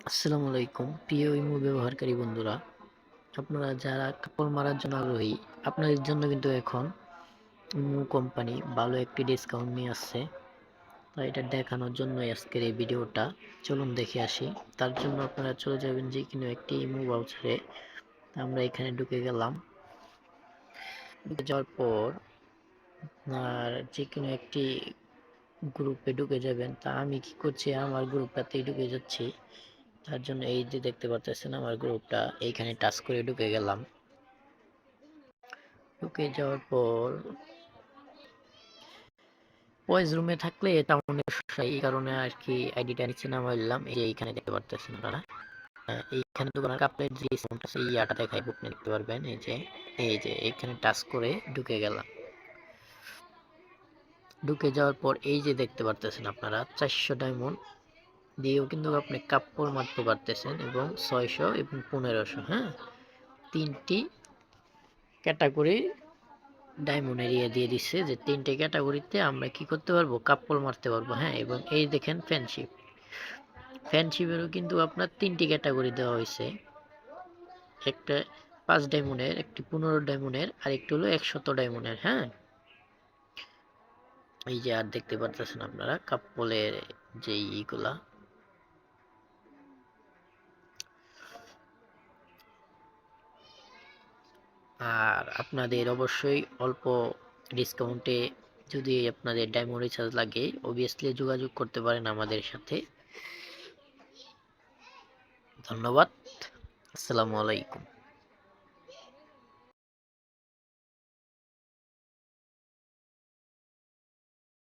আসসালামু আলাইকুম প্রিয় ইমো ব্যবহারকারী বন্ধুরা, আপনারা যারা কাপড় মারার জন্য আগ্রহী, আপনাদের জন্য কিন্তু এখন ইমো কোম্পানি ভালো একটি ডিসকাউন্ট নিয়ে আসছে। তাই এটা দেখানোর জন্য আজকের এই ভিডিওটা। চলুন দেখে আসি। তার জন্য আপনারা চলে যাবেন যে কোনো একটি ইমো ব্রাউজারে। আমরা এখানে ঢুকে গেলাম। ঢুকে যাওয়ার পর আর যে কোনো একটি গ্রুপে ঢুকে যাবেন। তা আমি কি করছি, আমার গ্রুপটাতেই ঢুকে যাচ্ছি। তার জন্য এই যে দেখতে পাচ্ছেন আমার গ্রুপটা, এইখানে টাচ করে ঢুকে গেলাম। ঢুকে যাওয়ার পর ভয়েস রুমে থাকলে এটা অনেক সমস্যা, এই কারণে আর কি আইডিটা নিচে নামাইলাম। এই যে এইখানে দেখতে পারতেছেন আপনারা, এইখানে দোকানের কাপড়ের যে সাউন্ড আছে ইয়াটা দেখাই, আপনি দেখতে পারবেন। এই যে এইখানে টাচ করে ঢুকে গেলাম। ঢুকে যাওয়ার পর এই যে দেখতে পারতেছেন আপনারা 400 ডায়মন্ড দিয়েও কিন্তু আপনি কাপড় মারতে পারতেছেন, এবং 600 এবং 1500। হ্যাঁ, তিনটি ক্যাটাগরি ডায়মন্ড এরিয়া দিয়ে দিচ্ছে, যে তিনটে ক্যাটাগরিতে আমরা কি করতে পারবো, কাপড় মারতে পারবো। হ্যাঁ, এবং এই দেখেন ফ্যানশিপেরও কিন্তু আপনার তিনটি ক্যাটাগরি দেওয়া হয়েছে, একটা 5 ডায়মন্ডের, একটি 15 ডায়মন্ডের, আর একটি হলো 100 ডায়মন্ডের। হ্যাঁ, এই যে আর দেখতে পাচ্ছেন আপনারা কাপড়ের যে ইগুলা। আর আপনাদের অবশ্যই অল্প ডিসকাউন্টে যদি আপনাদের ডায়মন্ড রিচার্জ লাগে, অবভিয়াসলি যোগাযোগ করতে পারেন আমাদের সাথে। ধন্যবাদ। আসসালামু আলাইকুম।